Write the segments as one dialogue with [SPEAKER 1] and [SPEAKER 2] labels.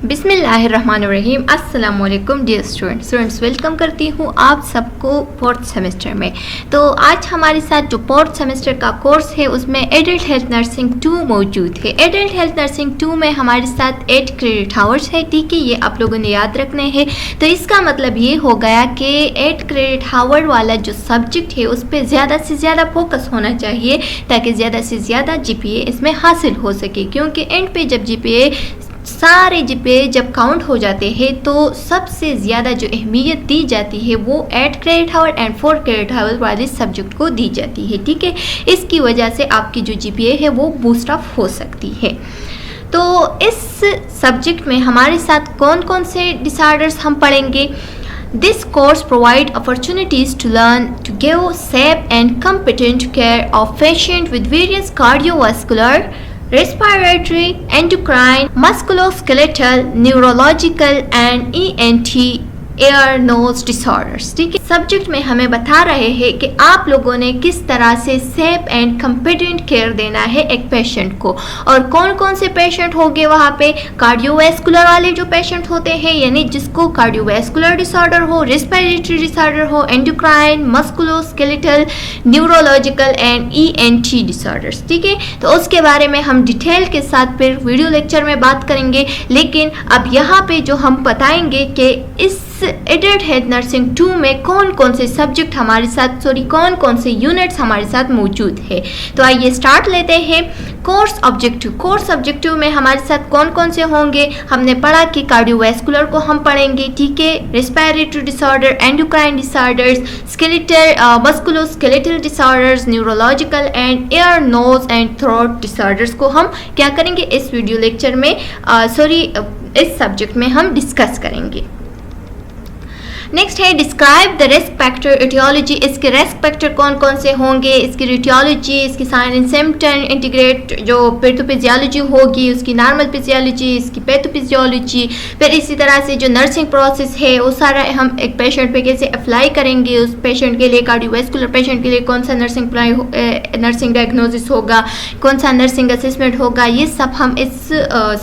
[SPEAKER 1] बिस्मिल्लाहिर्रहमानिर्रहीम। अस्सलाम वालेकुम डियर स्टूडेंट्स, वेलकम करती हूँ आप सबको फोर्थ सेमेस्टर में। तो आज हमारे साथ जो फोर्थ सेमेस्टर का कोर्स है उसमें एडल्ट हेल्थ नर्सिंग 2 मौजूद है। एडल्ट हेल्थ नर्सिंग 2 में हमारे साथ 8 क्रेडिट आवर्स है, ठीक है, ये आप लोगों ने याद रखने हैं। तो इसका मतलब ये हो गया कि 8 क्रेडिट आवर वाला जो सब्जेक्ट है उस पर ज़्यादा से ज़्यादा फोकस होना चाहिए ताकि ज़्यादा से ज़्यादा GPA इसमें हासिल हो सके, क्योंकि एंड पे जब सारे GPA जब काउंट हो जाते हैं तो सबसे ज़्यादा जो अहमियत दी जाती है वो 8 credit hour and 4 credit hour वाले सब्जेक्ट को दी जाती है, ठीक है। इसकी वजह से आपकी जो GPA है वो बूस्ट अप हो सकती है। तो इस सब्जेक्ट में हमारे साथ कौन कौन से डिसऑर्डर्स हम पढ़ेंगे। This course provides opportunities to learn to give safe and competent care of patients with various cardiovascular, respiratory, endocrine, musculoskeletal, neurological and ENT ear nose disorders, ठीक है। सब्जेक्ट में हमें बता रहे हैं कि आप लोगों ने किस तरह से सेफ एंड कम्पिटेंट केयर देना है एक पेशेंट को, और कौन कौन से पेशेंट होंगे वहाँ पे। कार्डियोवैस्कुलर वाले जो पेशेंट होते हैं, यानी जिसको कार्डियोवैस्कुलर डिसऑर्डर हो, रेस्पिरेटरी डिसऑर्डर हो, endocrine, musculoskeletal, neurological and ENT disorders, ठीक है। तो उसके बारे में हम डिटेल के साथ फिर वीडियो लेक्चर में बात करेंगे, लेकिन अब यहाँ पे जो हम बताएंगे कि इस एडल्ट हेल्थ नर्सिंग 2 में कौन कौन से सब्जेक्ट हमारे साथ कौन कौन से यूनिट्स हमारे साथ मौजूद है। तो आइए स्टार्ट लेते हैं। कोर्स ऑब्जेक्टिव में हमारे साथ कौन कौन से होंगे। हमने पढ़ा कि कार्डियोवैस्कुलर को हम पढ़ेंगे, ठीक है, respiratory disorder, endocrine disorders, skeletal musculoskeletal disorders, neurological and ear nose and throat disorders को हम क्या करेंगे इस वीडियो लेक्चर में इस सब्जेक्ट में हम डिस्कस करेंगे। नेक्स्ट है describe the risk factor aetiology. इसके रिस्क फैक्टर कौन कौन से होंगे, इसकी एटियोलॉजी, इसकी साइन एंड सिम्पटम, इंटीग्रेट जो पैथोफिजियोलॉजी होगी, उसकी नॉर्मल फिजियोलॉजी, इसकी पैथोफिजियोलॉजी, फिर इसी तरह से जो नर्सिंग प्रोसेस है वो सारा हम एक पेशेंट पे कैसे अप्लाई करेंगे। उस पेशेंट के लिए, कार्डियोवैस्कुलर पेशेंट के लिए कौन सा नर्सिंग डायग्नोसिस होगा, कौन सा नर्सिंग असेसमेंट होगा, ये सब हम इस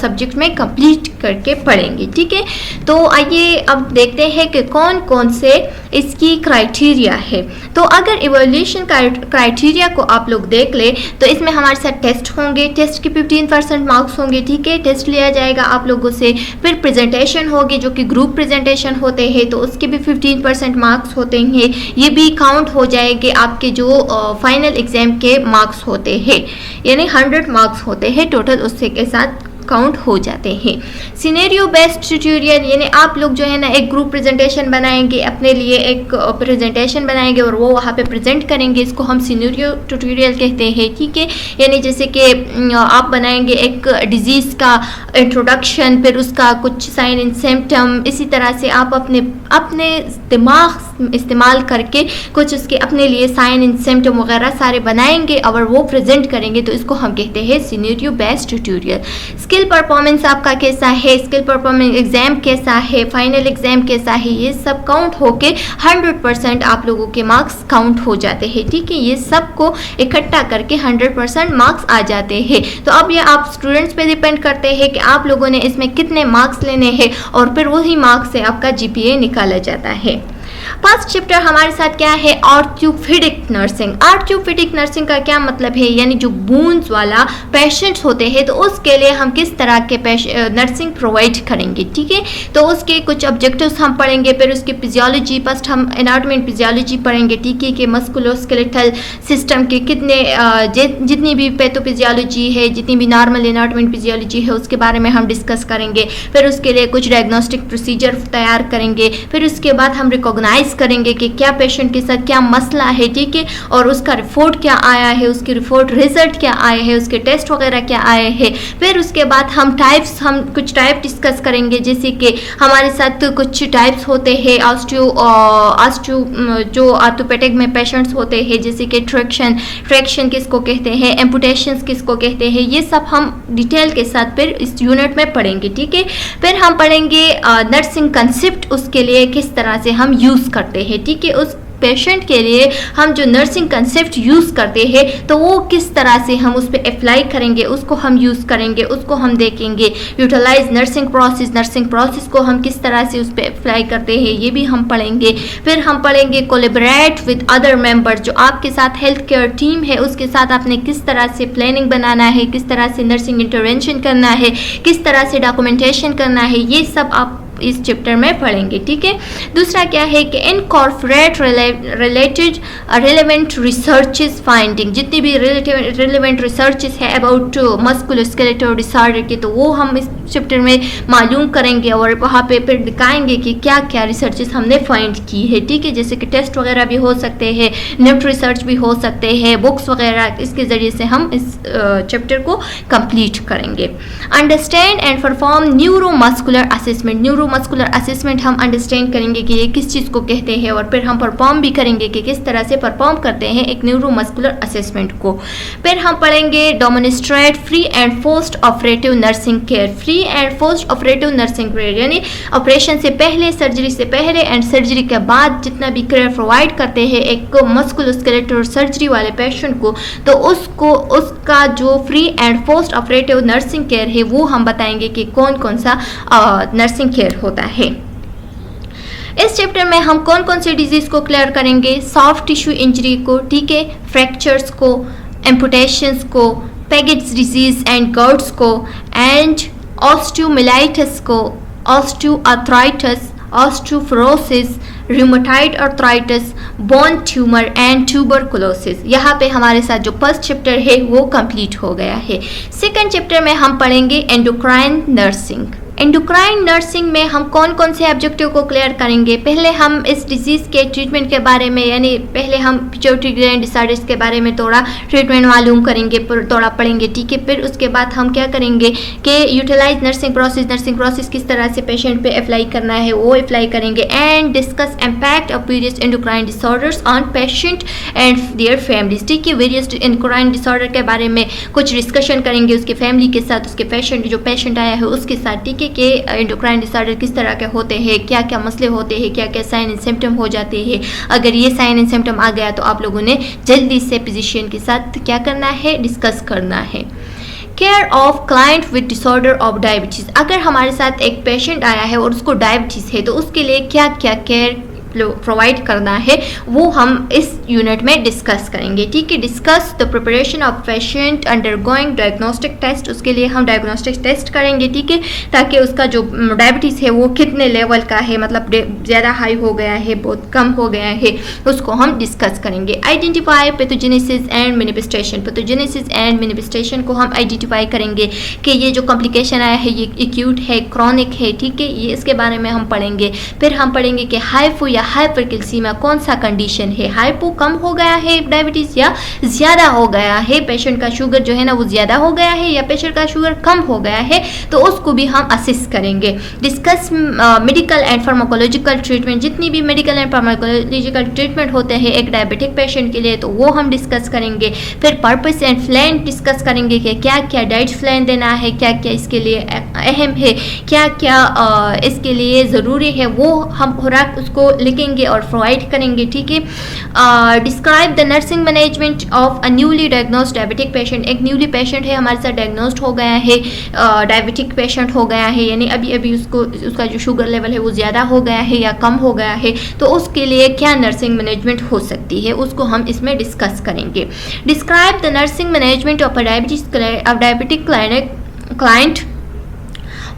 [SPEAKER 1] सब्जेक्ट में कंप्लीट करके पढ़ेंगे, ठीक है। तो आइए अब देखते हैं कि कौन से इसकी क्राइटेरिया है। तो अगर इवैल्यूएशन क्राइटेरिया को आप लोग देख ले तो इसमें हमारे साथ टेस्ट होंगे, टेस्ट के 15% मार्क्स होंगे, ठीक है, टेस्ट लिया जाएगा आप लोगों से। फिर प्रेजेंटेशन होगी जो कि ग्रुप प्रेजेंटेशन होते हैं, तो उसके भी 15% मार्क्स होते हैं, ये भी काउंट हो जाएंगे आपके जो फाइनल एग्जाम के मार्क्स होते हैं, यानी 100 मार्क्स होते हैं टोटल, उससे के साथ काउंट हो जाते हैं। सिनेरियो बेस्ड ट्यूटोरियल, यानी आप लोग जो है ना एक ग्रुप प्रेजेंटेशन बनाएंगे, अपने लिए एक प्रेजेंटेशन बनाएंगे और वो वहाँ पे प्रेजेंट करेंगे, इसको हम सिनेरियो ट्यूटोरियल कहते हैं, ठीक है। यानी जैसे कि आप बनाएंगे एक डिजीज़ का इंट्रोडक्शन, फिर उसका कुछ साइन एंड सिम्पटम, इसी तरह से आप अपने दिमाग इस्तेमाल करके कुछ उसके अपने लिए साइन एंड सिम्पटम वगैरह सारे बनाएंगे और वो प्रेजेंट करेंगे, तो इसको हम कहते हैं scenario based tutorial. Skill performance आपका कैसा है, स्किल परफॉर्मेंस एग्जाम कैसा है, फाइनल एग्जाम कैसा है, ये सब काउंट होके 100% आप लोगों के मार्क्स काउंट हो जाते हैं, ठीक है। ये सब को इकट्ठा करके 100% मार्क्स आ जाते हैं। तो अब ये आप स्टूडेंट्स पे डिपेंड करते हैं कि आप लोगों ने इसमें कितने मार्क्स लेने हैं, और फिर वही मार्क्स से आपका GPA निकाला जाता है। फर्स्ट चैप्टर हमारे साथ क्या है, ऑर्थोपेडिक नर्सिंग। ऑर्थोपेडिक नर्सिंग का क्या मतलब है, यानी जो बोन्स वाला पेशेंट्स होते हैं तो उसके लिए हम किस तरह के नर्सिंग प्रोवाइड करेंगे, ठीक है। तो उसके कुछ ऑब्जेक्टिव्स हम पढ़ेंगे, फिर उसकी फिजियोलॉजी, फर्स्ट हम एनाटॉमी एंड फिजियोलॉजी पढ़ेंगे, ठीक है, कि मस्कुलोस्केलेटल सिस्टम के कितने जितनी भी पैथोफिजियोलॉजी है, जितनी भी नॉर्मल एनाटॉमी एंड फिजियोलॉजी है उसके बारे में हम डिस्कस करेंगे। फिर उसके लिए कुछ डायग्नोस्टिक प्रोसीजर तैयार करेंगे, फिर उसके बाद हम रिकॉग्नाइज करेंगे कि क्या पेशेंट के साथ क्या मसला है, ठीक है, और उसका रिपोर्ट क्या आया है, उसकी रिपोर्ट रिजल्ट क्या आए हैं, उसके टेस्ट वगैरह क्या आए हैं। फिर उसके बाद हम कुछ टाइप डिस्कस करेंगे, जैसे कि हमारे साथ कुछ टाइप्स होते हैं ऑस्टियो जो ऑर्थोपेडिक में पेशेंट्स होते हैं, जैसे कि ट्रैक्शन किसको कहते हैं, एम्पुटेशंस किसको कहते हैं, ये सब हम डिटेल के साथ फिर इस यूनिट में पढ़ेंगे, ठीक है। फिर हम पढ़ेंगे नर्सिंग कंसेप्ट, उसके लिए किस तरह से हम यूज़ करते हैं, ठीक है, उस पेशेंट के लिए हम जो नर्सिंग कंसेप्ट यूज़ करते हैं तो वो किस तरह से हम उस पर अप्लाई करेंगे, उसको हम यूज़ करेंगे, उसको हम देखेंगे। यूटिलाइज नर्सिंग प्रोसेस को हम किस तरह से उस पर अप्लाई करते हैं ये भी हम पढ़ेंगे। फिर हम पढ़ेंगे कोलैबोरेट विद अदर मेंबर्स, जो आपके साथ हेल्थ केयर टीम है उसके साथ आपने किस तरह से प्लानिंग बनाना है, किस तरह से नर्सिंग इंटरवेंशन करना है, किस तरह से डॉक्यूमेंटेशन करना है, ये सब आप इस चैप्टर में पढ़ेंगे। ठीक है। दूसरा क्या है कि इनकॉर्पोरेट रिलेवेंट रिसर्चेस फाइंडिंग, जितनी भी रिलेवेंट रिसर्चेस है अबाउट मस्कुलोस्केलेटल डिसऑर्डर के, तो वो हम इस चैप्टर में मालूम करेंगे और वहाँ पे फिर दिखाएंगे कि क्या क्या रिसर्चेस हमने फाइंड की है। ठीक है। जैसे कि टेस्ट वगैरह भी हो सकते हैं, नेट रिसर्च भी हो सकते हैं, बुक्स वगैरह, इसके ज़रिए से हम इस चैप्टर को कंप्लीट करेंगे। Understand and perform neuromuscular assessment, neuromuscular assessment हम अंडरस्टैंड करेंगे कि ये किस चीज़ को कहते हैं और फिर हम परफॉर्म भी करेंगे कि किस तरह से परफॉर्म करते हैं एक न्यूरोमस्कुलर असेसमेंट को। फिर हम पढ़ेंगे demonstrate free and post operative nursing care, free and post operative nursing care यानी ऑपरेशन से पहले, सर्जरी से पहले एंड सर्जरी के बाद जितना भी केयर प्रोवाइड करते हैं एक मस्कुलोस्केलेटल सर्जरी वाले पेशेंट को, तो उसका जो free and post operative nursing care है वो हम बताएंगे कि कौन कौन सा नर्सिंग केयर होता है। इस चैप्टर में हम कौन कौन से डिजीज़ को क्लियर करेंगे, सॉफ्ट टिश्यू इंजरी को, ठीक है, फ्रैक्चर्स को, एम्पुटेशंस को, पैगेट्स डिजीज एंड गर्ड्स को, एंड ऑस्टियोमिलाइटिस को, osteoarthritis, osteoporosis, rheumatoid arthritis, bone tumour and tuberculosis. यहाँ पे हमारे साथ जो फर्स्ट चैप्टर है वो कंप्लीट हो गया है। सेकंड चैप्टर में हम पढ़ेंगे एंडोक्राइन नर्सिंग। एंडोक्राइन नर्सिंग में हम कौन कौन से ऑब्जेक्टिव को क्लियर करेंगे। पहले हम इस डिजीज़ के ट्रीटमेंट के बारे में, यानी पहले हम पिट्यूटरी ग्लैंड डिसऑर्डर्स के बारे में थोड़ा ट्रीटमेंट मालूम करेंगे, थोड़ा पढ़ेंगे। ठीक है। फिर उसके बाद हम क्या करेंगे कि यूटिलाइज नर्सिंग प्रोसेस किस तरह से पेशेंट पे अप्लाई करना है वो अप्लाई करेंगे। And discuss impact of various endocrine disorders on patient and their families. ठीक है। वेरियस एंडोक्राइन डिसऑर्डर के बारे में कुछ डिस्कशन करेंगे उसके फैमिली के साथ, उसके पेशेंट आया है उसके साथ। ठीक है। कि एंडोक्राइन डिसऑर्डर किस तरह के होते हैं, क्या क्या मसले होते हैं, क्या क्या साइन एंड सिम्टम हो जाते हैं। अगर ये साइन एंड सिम्टम आ गया तो आप लोगों ने जल्दी से फिजिशियन के साथ क्या करना है, डिस्कस करना है। Care of client with disorder of diabetes, अगर हमारे साथ एक पेशेंट आया है और उसको डायबिटीज़ है तो उसके लिए क्या क्या केयर प्रोवाइड करना है वो हम इस यूनिट में डिस्कस करेंगे। ठीक है। Discuss the preparation of patient undergoing diagnostic test, उसके लिए हम डायग्नोस्टिक टेस्ट करेंगे। ठीक है। ताकि उसका जो डायबिटीज़ है वो कितने लेवल का है, मतलब ज़्यादा हाई हो गया है, बहुत कम हो गया है, उसको हम डिस्कस करेंगे। Identify pathogenesis and manifestation, pathogenesis and manifestation को हम आइडेंटिफाई करेंगे कि ये जो कॉम्प्लिकेशन आया है ये एक्यूट है, क्रॉनिक है। ठीक है। ये इसके बारे में हम पढ़ेंगे। फिर हम पढ़ेंगे कि हाइपो या हाइपरकैल्सीमिया कौन सा कंडीशन है, हाइपो कम हो गया है डायबिटीज़ या ज़्यादा हो गया है, पेशेंट का शुगर जो है ना वो ज़्यादा हो गया है या पेशेंट का शुगर कम हो गया है, तो उसको भी हम असिस करेंगे। Discuss medical and pharmacological treatment, जितनी भी मेडिकल एंड फार्माकोलॉजिकल ट्रीटमेंट होते हैं एक डायबिटिक पेशेंट के लिए तो वो हम डिस्कस करेंगे। फिर पर्पस एंड प्लान डिस्कस करेंगे कि क्या क्या डाइट प्लान देना है, क्या क्या इसके लिए अहम है, क्या क्या इसके लिए ज़रूरी है, वो हम खुराक उसको लिखेंगे और प्रोवाइड करेंगे। ठीक है। Describe the nursing management of a newly diagnosed diabetic patient, एक न्यूली पेशेंट है हमारे साथ डायग्नोस्ड हो गया है, डायबिटिक पेशेंट हो गया है, यानी अभी अभी उसका जो शुगर लेवल है वो ज़्यादा हो गया है या कम हो गया है, तो उसके लिए क्या नर्सिंग मैनेजमेंट हो सकती है उसको हम इसमें डिस्कस करेंगे। Describe the nursing management of a diabetic client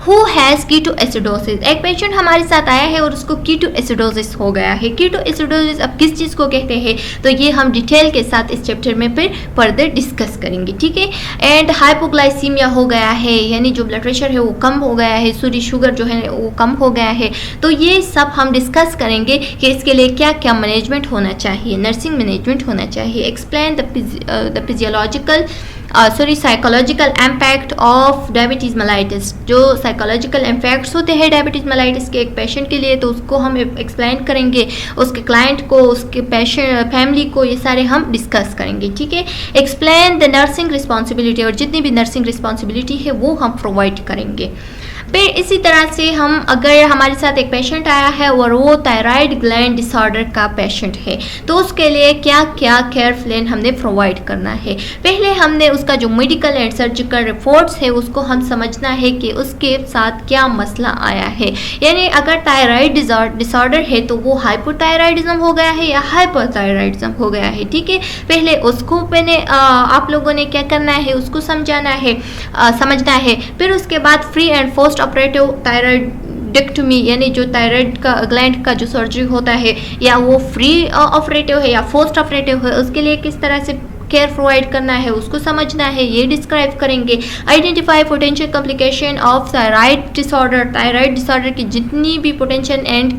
[SPEAKER 1] who has ketoacidosis, एक पेशेंट हमारे साथ आया है और उसको कीटोएसिडोसिस हो गया है। कीटोएसिडोसिस अब किस चीज़ को कहते हैं तो ये हम डिटेल के साथ इस चैप्टर में फिर फर्दर डिस्कस करेंगे। ठीक है। एंड हाइपोग्लाइसीमिया हो गया है, यानी जो ब्लड प्रेशर है वो कम हो गया है, सॉरी शुगर जो है वो कम हो गया है, तो ये सब हम डिस्कस करेंगे कि इसके लिए क्या क्या मैनेजमेंट होना चाहिए, नर्सिंग मैनेजमेंट होना चाहिए। Explain the physiological psychological impact of diabetes mellitus, जो साइकोलॉजिकल इम्पैक्ट्स होते हैं डायबिटीज़ मेलाइटिस के एक पेशेंट के लिए, तो उसको हम एक्सप्लेन करेंगे, उसके क्लाइंट को, उसके पेशेंट फैमिली को, ये सारे हम डिस्कस करेंगे। ठीक है। एक्सप्लेन द नर्सिंग रिस्पॉन्सिबिलिटी, और जितनी भी नर्सिंग रिस्पॉन्सिबिलिटी है वो हम प्रोवाइड करेंगे। फिर इसी तरह से हम अगर हमारे साथ एक पेशेंट आया है और वो थायराइड ग्लैंड डिसऑर्डर का पेशेंट है तो उसके लिए क्या क्या केयर प्लान हमने प्रोवाइड करना है। पहले हमने उसका जो मेडिकल एंड सर्जिकल रिपोर्ट्स है उसको हम समझना है कि उसके साथ क्या मसला आया है, यानी अगर थायराइड डिसऑर्डर है तो वो हाइपोथायराइडिज्म हो गया है या हाइपरथायराइडिज्म हो गया है। ठीक है, पहले उसको आप लोगों ने क्या करना है उसको समझना है। फिर उसके बाद फ्री एंड पोस्ट ऑपरेटिव थायराइडेक्टोमी यानी जो थायराइड का ग्लैंड का जो सर्जरी होता है या वो फ्री ऑपरेटिव है या पोस्ट ऑपरेटिव है, उसके लिए किस तरह से केयर प्रोवाइड करना है उसको समझना है, ये डिस्क्राइब करेंगे। Identify potential complication of thyroid disorder की जितनी भी पोटेंशियल एंड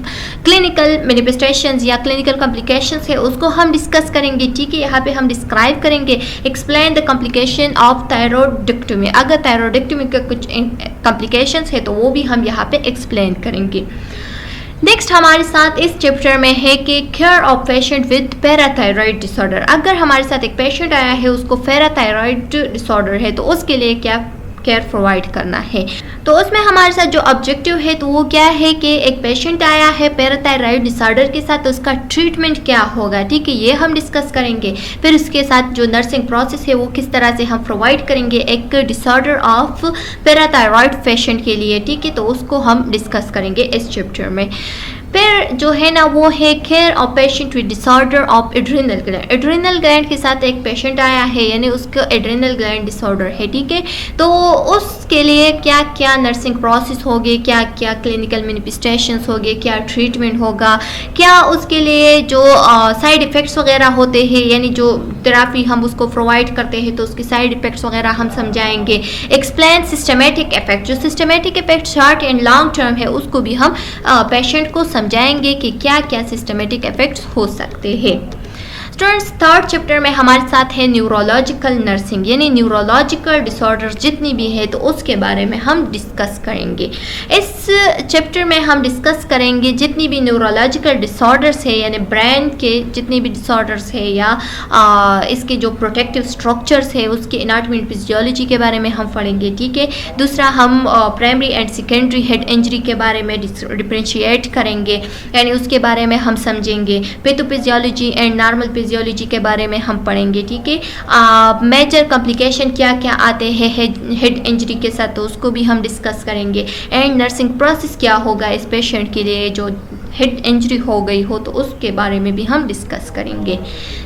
[SPEAKER 1] क्लिनिकल मैनिफेस्टेशंस या क्लिनिकल कॉम्प्लिकेशंस है उसको हम डिस्कस करेंगे। ठीक है, यहाँ पे हम डिस्क्राइब करेंगे। एक्सप्लेन द कॉम्प्लिकेशन ऑफ थायराइडेक्टोमी, अगर थायराइडेक्टोमी के कुछ कॉम्प्लिकेशंस है तो वो भी हम यहाँ पे एक्सप्लेन करेंगे। नेक्स्ट हमारे साथ इस चैप्टर में है कि care of patient with parathyroid disorder. अगर हमारे साथ एक पेशेंट आया है उसको पैराथायराइड डिसऑर्डर है तो उसके लिए क्या केयर प्रोवाइड करना है। तो उसमें हमारे साथ जो ऑब्जेक्टिव है तो वो क्या है कि एक पेशेंट आया है पैराथायराइड डिसऑर्डर के साथ तो उसका ट्रीटमेंट क्या होगा। ठीक है, ये हम डिस्कस करेंगे। फिर उसके साथ जो नर्सिंग प्रोसेस है वो किस तरह से हम प्रोवाइड करेंगे एक डिसऑर्डर ऑफ पैराथायराइड पेशेंट के लिए। ठीक है, तो उसको हम डिस्कस करेंगे इस चैप्टर में। फिर जो है ना वो है care of patient with disorder of adrenal gland. Adrenal gland के साथ एक पेशेंट आया है यानी उसका एड्रिनल ग्लैंड डिसऑर्डर है। ठीक है, तो उसके लिए क्या क्या नर्सिंग प्रोसेस होगी, क्या क्या क्लिनिकल मैनिफेस्टेशंस होगी, क्या ट्रीटमेंट होगा, क्या उसके लिए जो साइड इफ़ेक्ट्स वगैरह होते हैं यानी जो थेरापी हम उसको प्रोवाइड करते हैं तो उसके साइड इफ़ेक्ट्स वगैरह हम समझाएंगे। एक्सप्लेन सिस्टमेटिक इफेक्ट, जो systematic effect short and long term है उसको भी हम पेशेंट को समझाएंगे कि क्या क्या सिस्टमेटिक इफेक्ट्स हो सकते हैं। स्टूडेंट्स, थर्ड चैप्टर में हमारे साथ है न्यूरोलॉजिकल नर्सिंग यानी न्यूरोलॉजिकल डिसऑर्डर्स जितनी भी है तो उसके बारे में हम डिस्कस करेंगे। इस चैप्टर में हम डिस्कस करेंगे जितनी भी न्यूरोलॉजिकल डिसऑर्डर्स है यानी ब्रेन के जितनी भी डिसऑर्डर्स है या इसके जो प्रोटेक्टिव स्ट्रक्चर्स है उसके एनाटॉमी एंड फिजियोलॉजी के बारे में हम पढ़ेंगे। ठीक है, दूसरा हम primary and secondary head injury के बारे में डिफरेंशिएट करेंगे यानी उसके बारे में हम समझेंगे। पैथोफिजियोलॉजी एंड नॉर्मल फिजियोलॉजी के बारे में हम पढ़ेंगे। ठीक है, मेजर कॉम्प्लिकेशन क्या क्या आते हैं हेड इंजरी के साथ तो उसको भी हम डिस्कस करेंगे। एंड नर्सिंग प्रोसेस क्या होगा इस पेशेंट के लिए जो हेड इंजरी हो गई हो तो उसके बारे में भी हम डिस्कस करेंगे।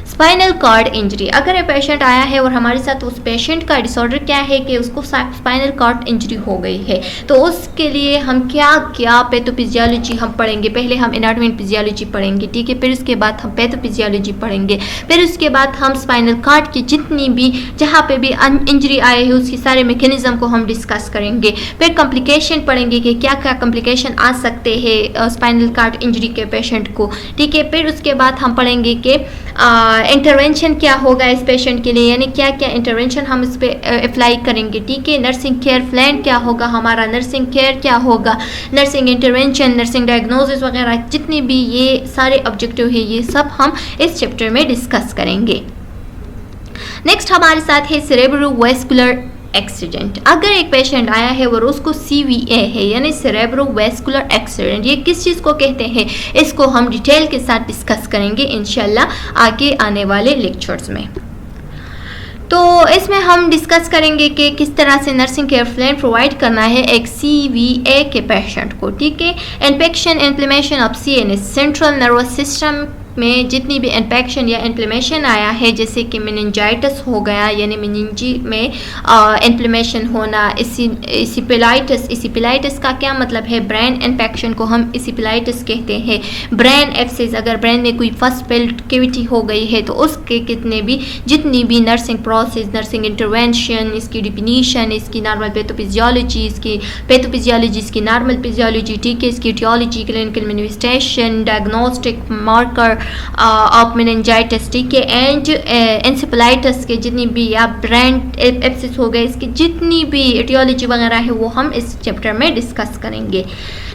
[SPEAKER 1] स्पाइनल कॉर्ड इंजरी, अगर ये पेशेंट आया है और हमारे साथ उस पेशेंट का डिसऑर्डर क्या है कि उसको स्पाइनल कॉर्ड इंजरी हो गई है तो उसके लिए हम क्या क्या पैथोफिजियोलॉजी हम पढ़ेंगे। पहले हम एनाटॉमी एंड फिजियोलॉजी पढ़ेंगे। ठीक है, फिर उसके बाद हम पैथोफिजियोलॉजी पढ़ेंगे। फिर उसके बाद हम स्पाइनल कॉर्ड की जितनी भी जहाँ पे भी इंजरी आए है उसके सारे मैकेनिज्म को हम डिस्कस करेंगे। फिर कॉम्प्लिकेशन पढ़ेंगे कि क्या क्या कॉम्प्लिकेशन आ सकते हैं स्पाइनल कॉर्ड इंजरी के पेशेंट को। ठीक है, फिर उसके बाद हम पढ़ेंगे कि इंटरवेंशन क्या होगा इस पेशेंट के लिए यानी क्या क्या इंटरवेंशन हम इस पर अप्लाई करेंगे। ठीक है, नर्सिंग केयर प्लान क्या होगा हमारा, नर्सिंग केयर क्या होगा, नर्सिंग इंटरवेंशन, नर्सिंग डायग्नोसिस वगैरह जितने भी ये सारे ऑब्जेक्टिव है ये सब हम इस चैप्टर में डिस्कस करेंगे। नेक्स्ट हमारे साथ है सेरेब्रोवैस्कुलर एक्सीडेंट। अगर एक पेशेंट आया है और उसको CVA है यानी सेरेब्रोवैस्कुलर एक्सीडेंट, ये किस चीज़ को कहते हैं इसको हम डिटेल के साथ डिस्कस करेंगे इंशाल्लाह आगे आने वाले लेक्चर्स में। तो इसमें हम डिस्कस करेंगे कि किस तरह से नर्सिंग केयर प्लान प्रोवाइड करना है एक CVA के पेशेंट को। ठीक है, infection inflammation of CNS central nervous system में जितनी भी इन्फेक्शन या इन्फ्लेमेशन आया है जैसे कि मेनिंजाइटिस हो गया यानी मेनिंजी में इन्फ्लेमेशन होना, इसिपिलाइटिस का क्या मतलब है, ब्रेन इन्फेक्शन को हम इसिपिलाइटिस कहते हैं। ब्रेन एब्सेस, अगर ब्रेन में कोई फर्स्ट पेल्ट कैविटी हो गई है तो उसके जितनी भी नर्सिंग प्रोसेस, नर्सिंग इंटरवेंशन, इसकी डिफिनीशन, इसकी नॉर्मल पैथोफिजियोलॉजी, इसकी नॉर्मल फिजियोलॉजी, ठीक है, इसकी aetiology, clinical manifestation, diagnostic marker, of meningitis, ठीक है, एंड एंसेफेलाइटिस के जितनी भी या ब्रेन एब्सिस हो गए, इसकी जितनी भी एटियोलॉजी वगैरह है वो हम इस चैप्टर में डिस्कस करेंगे।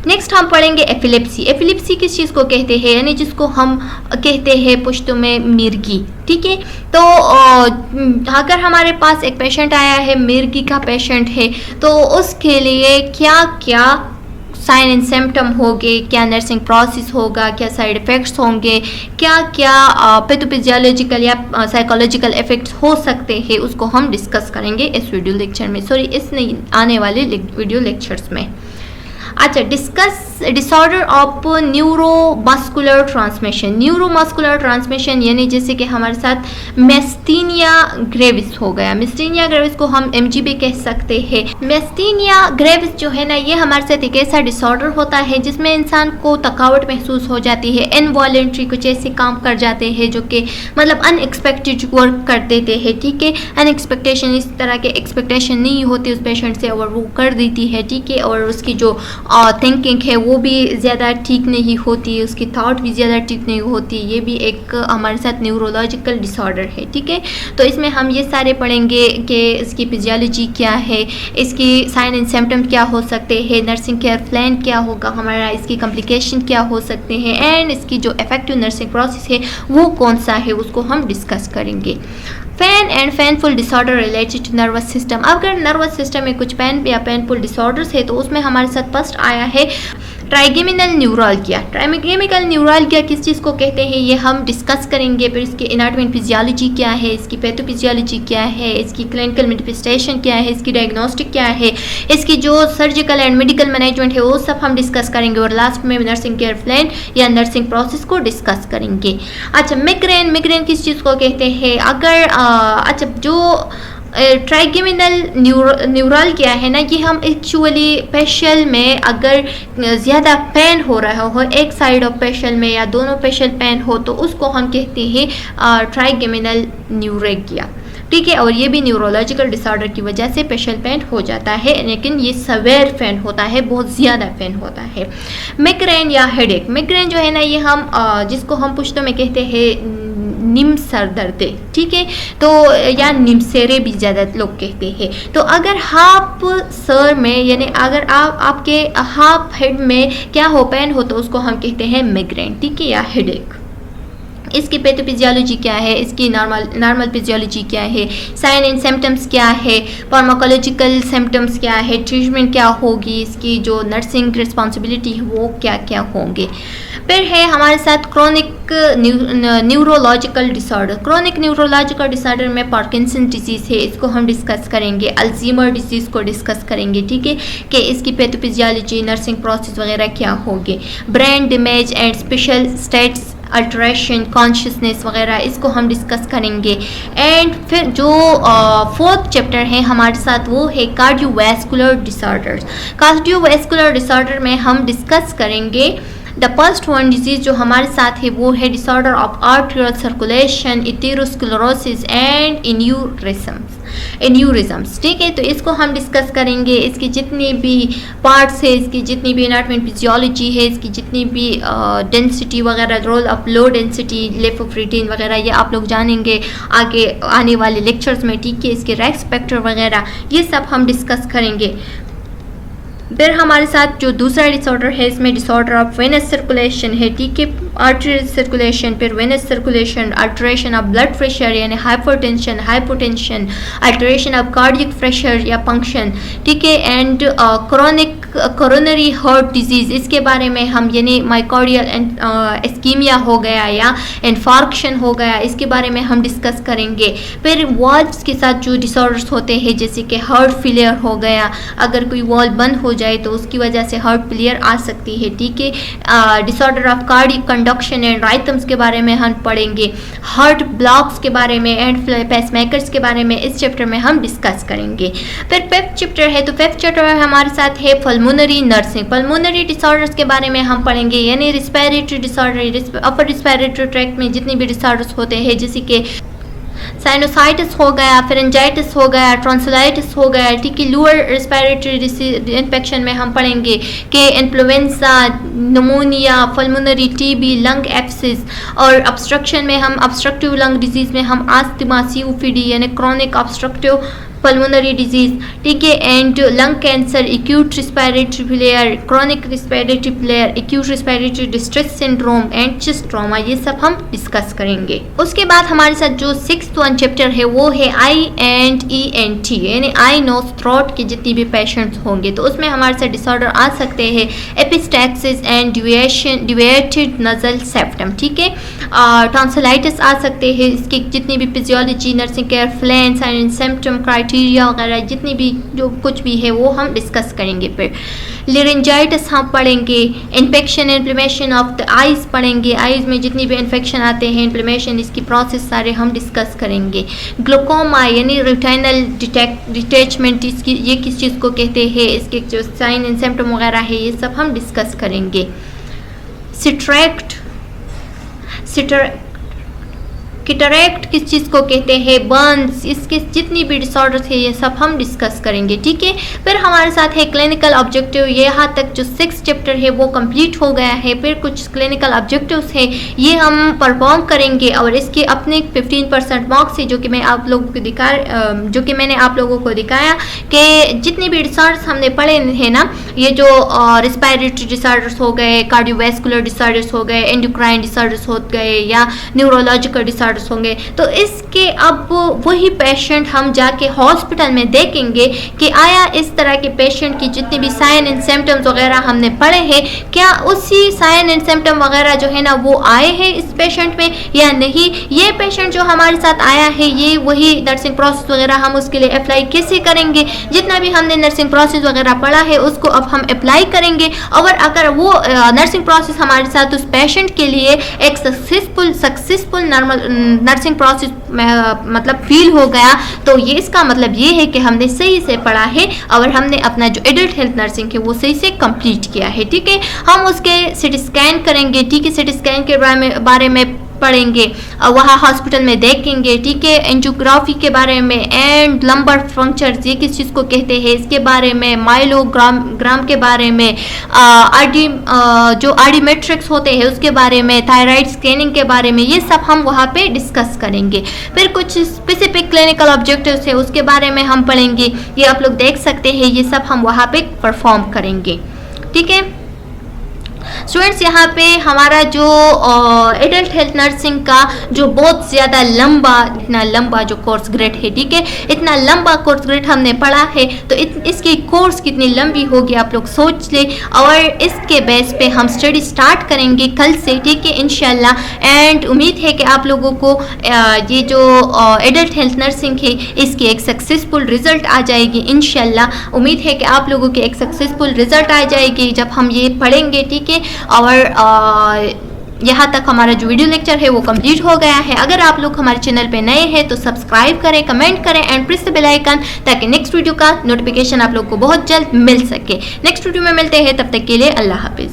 [SPEAKER 1] नेक्स्ट हम पढ़ेंगे एपिलेप्सी। एपिलेप्सी किस चीज़ को कहते हैं, यानी जिसको हम कहते हैं पुश्तों में मिर्गी, ठीक है। तो अगर हमारे पास एक पेशेंट आया है, मिर्गी का पेशेंट है, तो उसके लिए क्या क्या साइन एंड सिम्टम होंगे, क्या नर्सिंग प्रोसेस होगा, क्या साइड इफ़ेक्ट्स होंगे, क्या क्या पैथोफिजियोलॉजिकल या साइकोलॉजिकल इफ़ेक्ट्स हो सकते हैं, उसको हम डिस्कस करेंगे इस वीडियो लेक्चर में, इस आने वाले वीडियो लेक्चर्स में। अच्छा, discuss disorder of neuromuscular transmission. Neuromuscular transmission यानी जैसे कि हमारे साथ मेस्टीनिया ग्रेविस हो गया। मेस्टीनिया ग्रेविस को हम एमजीबी कह सकते हैं। मेस्टीनिया ग्रेविस जो है ना, ये हमारे साथ एक ऐसा डिसऑर्डर होता है जिसमें इंसान को थकावट महसूस हो जाती है, इनवॉलेंट्री कुछ ऐसे काम कर जाते हैं जो कि मतलब अनएक्सपेक्टेड वर्क कर देते हैं, ठीक है। अनएक्सपेक्टेशन, इस तरह के एक्सपेक्टेशन नहीं होती उस पेशेंट से और वो कर देती है, ठीक है। और उसकी जो थिंकिंग है वो भी ज़्यादा ठीक नहीं होती, उसकी थॉट भी ज़्यादा ठीक नहीं होती। ये भी एक हमारे साथ न्यूरोलॉजिकल डिसऑर्डर है, ठीक है। तो इसमें हम ये सारे पढ़ेंगे कि इसकी फिजियोलॉजी क्या है, इसकी साइन एंड सिम्टम क्या हो सकते हैं, नर्सिंग केयर प्लान क्या होगा हमारा, इसकी कॉम्प्लिकेशन क्या हो सकते हैं, एंड इसकी जो इफेक्टिव नर्सिंग प्रोसेस है वो कौन सा है, उसको हम डिस्कस करेंगे। Pain and painful disorder related to nervous system. अगर नर्वस सिस्टम में कुछ पेन या पेनफुल डिसऑर्डर्स है तो उसमें हमारे साथ फर्स्ट आया है ट्राइगेमिनल न्यूराल्गिया। ट्राइगेमिनल न्यूराल्गिया किस चीज़ को कहते हैं ये हम डिस्कस करेंगे। फिर इसकी एनाटॉमी एंड फिजियोलॉजी क्या है, इसकी पैथोफिजियोलॉजी क्या है, इसकी क्लिनिकल मैनिफेस्टेशन क्या है, इसकी डायग्नोस्टिक क्या है, इसकी जो सर्जिकल एंड मेडिकल मैनेजमेंट है वो सब हम डिस्कस करेंगे। और लास्ट में नर्सिंग केयर प्लान या नर्सिंग प्रोसेस को डिस्कस करेंगे। अच्छा, मिग्रेन। मिग्रेन किस चीज़ को कहते हैं, अगर अच्छा जो ट्राइगेमिनल न्यूराल्गिया है ना, ये हम एक्चुअली पेशल में अगर ज़्यादा पेन हो रहा हो एक साइड ऑफ पेशल में या दोनों पेशल पेन हो तो उसको हम कहते हैं ट्राइगेमिनल न्यूरेगिया, ठीक है। और ये भी न्यूरोलॉजिकल डिसऑर्डर की वजह से पेशल पेन हो जाता है, लेकिन ये सवेयर पेन होता है, बहुत ज़्यादा पेन होता है। मिग्रेन या हेडेक। मिग्रेन जो है ना, ये हम जिसको हम पुश्तों में कहते हैं निम सर दर्द, ठीक है, तो या निमसेरे भी ज़्यादा लोग कहते हैं। तो अगर हाफ सर में यानी अगर आपके हाफ हेड में क्या हो पेन हो तो उसको हम कहते हैं मिग्रेन, ठीक है, या हेडेक। इसकी पैथोफिजियोलॉजी क्या है, इसकी नॉर्मल फिजियोलॉजी क्या है, साइन एंड सिम्टम्स क्या है, फार्माकोलॉजिकल सिम्टम्स क्या है, ट्रीटमेंट क्या होगी, इसकी जो नर्सिंग रिस्पॉन्सिबिलिटी है वो क्या क्या होंगे। फिर है हमारे साथ chronic neurological disorder. Chronic neurological disorder में पार्किंसन डिजीज़ है, इसको हम डिस्कस करेंगे। अल्जीमर डिजीज़ को डिस्कस करेंगे, ठीक है, कि इसकी पैथोफिजियोलॉजी नर्सिंग प्रोसेस वगैरह क्या होंगे। Brain damage and special states alteration consciousness वगैरह इसको हम डिस्कस करेंगे। एंड फिर जो फोर्थ चैप्टर है हमारे साथ वो है कार्डियोवैस्कुलर डिसऑर्डर्स। कार्डियोवैस्कुलर डिसऑर्डर में हम डिस्कस करेंगे द फर्स्ट वन डिजीज़ जो हमारे साथ है वो है disorder of arterial circulation, atherosclerosis and aneurysms, ठीक है। तो इसको हम डिस्कस करेंगे। इसकी जितनी भी पार्ट्स है, इसकी जितनी भी एनाटॉमी एंड फिजियोलॉजी है, इसकी जितनी भी डेंसिटी वगैरह, रोल ऑफ लो डेंसिटी, लेफोफ्रेटिन वगैरह, ये आप लोग जानेंगे आगे आने वाले लेक्चर्स में, ठीक है। इसके रेक्स फैक्टर वगैरह ये सब हम डिस्कस करेंगे। फिर हमारे साथ जो दूसरा डिसऑर्डर है इसमें डिसऑर्डर ऑफ वेनस सर्कुलेशन है, ठीक है, आर्टरी सर्कुलेशन, फिर venous circulation, alteration of blood pressure यानी hypertension, hypotension, alteration of cardiac pressure या फंक्शन, ठीक है, and chronic coronary heart disease, इसके बारे में हम यानी माइकार्डियल इस्कीमिया हो गया या इन्फार्क्शन हो गया, इसके बारे में हम डिस्कस करेंगे। फिर वॉल्व्स के साथ जो डिसऑर्डर्स होते हैं जैसे कि हार्ट फेलियर हो गया, अगर कोई वॉल्व बंद हो जाए तो उसकी वजह से हार्ट फेलियर आ सकती है, ठीक है। Disorder of cardiac conduction and rhythms के बारे में हम पढ़ेंगे। हार्ट ब्लॉक्स के बारे में एंड पेसमेकर्स के बारे में इस चैप्टर में हम डिस्कस करेंगे। फिर फिफ्थ चैप्टर है, तो फिफ्थ चैप्टर में हमारे साथ है पल्मोनरी नर्सिंग। पल्मोनरी डिसऑर्डर्स के बारे में हम पढ़ेंगे, यानी रिस्पिरेटरी डिसऑर्डर, अपर रिस्पिरेटरी ट्रैक्ट में जितनी भी डिसऑर्डर्स होते हैं जैसे कि साइनोसाइटिस हो गया, फेरेंजाइटिस हो गया, ट्रॉन्सिलाइटिस हो गया, ठीक है। लोअर रेस्पिरेटरी इन्फेक्शन में हम पढ़ेंगे कि influenza, pneumonia, pulmonary TB, lung abscess, और ऑब्स्ट्रक्शन में हम ऑब्स्ट्रक्टिव लंग डिजीज़ में हम आस्थमा, सीओपीडी यानी क्रॉनिक ऑब्स्ट्रक्टिव पल्मोनरी डिजीज़, ठीक है, and lung cancer, acute respiratory flare, chronic respiratory flare, acute respiratory distress syndrome and chest trauma, ये सब हम डिस्कस करेंगे। उसके बाद हमारे साथ जो 6th चैप्टर है वो है आई एंड ENT यानी आई नोज थ्रोट के जितनी भी पेशेंट्स होंगे, तो उसमें हमारे साथ डिसऑर्डर आ सकते हैं epistaxis and deviated nasal septum, ठीक है। टॉन्सिलाइटिस आ सकते हैं, इसके जितनी भी physiology, nursing care, plan, sign and symptom, criteria वगैरह जितनी भी जो कुछ भी है वो हम डिस्कस करेंगे। फिर लेरिंजाइटिस हम पढ़ेंगे, infection inflammation of the eyes पढ़ेंगे, आइज़ में जितनी भी इन्फेक्शन आते हैं, इन्फ्लेमेशन, इसकी प्रोसेस सारे हम डिस्कस करेंगे। ग्लूकोमा यानी रेटिनल डिटैचमेंट, इसकी ये किस चीज़ को कहते हैं, इसके जो साइन एंड सिम्पटम वगैरह है ये सब हम डिस्कस करेंगे। कैटरैक्ट किस चीज़ को कहते हैं, बर्न्स, इसके जितनी भी डिसऑर्डर्स है ये सब हम डिस्कस करेंगे, ठीक है। फिर हमारे साथ है क्लिनिकल ऑब्जेक्टिव, ये यहाँ तक जो 6th चैप्टर है वो कंप्लीट हो गया है। फिर कुछ क्लिनिकल ऑब्जेक्टिव्स है ये हम परफॉर्म करेंगे और इसके अपने 15% मार्क्स है जो कि मैंने आप लोगों को दिखाया कि जितने भी डिसऑर्डर्स हमने पढ़े हैं ना, ये जो रिस्पिरेटरी डिसऑर्डर्स हो गए, कार्डियोवैस्कुलर डिसऑर्डर्स हो गए, एंडोक्राइन डिसऑर्डर्स हो गए या न्यूरोलॉजिकल डिसऑर्डर्स होंगे, तो इसके अब वही पेशेंट हम जाके हॉस्पिटल में देखेंगे कि आया इस तरह के पेशेंट की जितने भी साइन एंड सिम्टम्स वगैरह हमने पढ़े हैं, क्या उसी साइन एंड सिम्टम वगैरह जो है ना वो आए हैं इस पेशेंट में या नहीं। ये पेशेंट जो हमारे साथ आया है ये वही नर्सिंग प्रोसेस वगैरह हम उसके लिए अप्लाई कैसे करेंगे, जितना भी हमने नर्सिंग प्रोसेस वगैरह पढ़ा है उसको अब हम अप्लाई करेंगे। और अगर वो नर्सिंग प्रोसेस हमारे साथ उस पेशेंट के लिए एक सक्सेसफुल नर्सिंग प्रोसेस मतलब फील हो गया, तो ये इसका मतलब ये है कि हमने सही से पढ़ा है और हमने अपना जो एडल्ट हेल्थ नर्सिंग है वो सही से कंप्लीट किया है, ठीक है। हम उसके सिटी स्कैन करेंगे, ठीक है, सिटी स्कैन के बारे में पढ़ेंगे और वहाँ हॉस्पिटल में देखेंगे, ठीक है। एंजियोग्राफी के बारे में एंड लंबर फंक्चर्स ये किस चीज़ को कहते हैं इसके बारे में, माइलोग्राम के बारे में, जो आरडी मैट्रिक्स होते हैं उसके बारे में, थायराइड स्कैनिंग के बारे में, ये सब हम वहाँ पे डिस्कस करेंगे। फिर कुछ स्पेसिफिक क्लिनिकल ऑब्जेक्टिव्स है उसके बारे में हम पढ़ेंगे, ये आप लोग देख सकते हैं, ये सब हम वहाँ पे परफॉर्म करेंगे, ठीक है। स्टूडेंट्स यहाँ पे हमारा जो एडल्ट हेल्थ नर्सिंग का जो बहुत ज़्यादा इतना लंबा जो कोर्स ग्रेड है, ठीक है, इतना लंबा कोर्स ग्रेड हमने पढ़ा है, तो इसकी कोर्स कितनी लंबी होगी आप लोग सोच ले, और इसके बेस पे हम स्टडी स्टार्ट करेंगे कल से, ठीक है, इंशाल्लाह। एंड उम्मीद है कि आप लोगों को ये जो एडल्ट हेल्थ नर्सिंग है इसकी एक सक्सेसफुल रिजल्ट आ जाएगी इंशाल्लाह। उम्मीद है कि आप लोगों की एक सक्सेसफुल रिजल्ट आ जाएगी जब हम ये पढ़ेंगे, ठीक है। और यहाँ तक हमारा जो वीडियो लेक्चर है वो कंप्लीट हो गया है। अगर आप लोग हमारे चैनल पे नए हैं तो सब्सक्राइब करें, कमेंट करें and press the bell icon ताकि नेक्स्ट वीडियो का नोटिफिकेशन आप लोग को बहुत जल्द मिल सके। नेक्स्ट वीडियो में मिलते हैं, तब तक के लिए अल्लाह हाफिज़।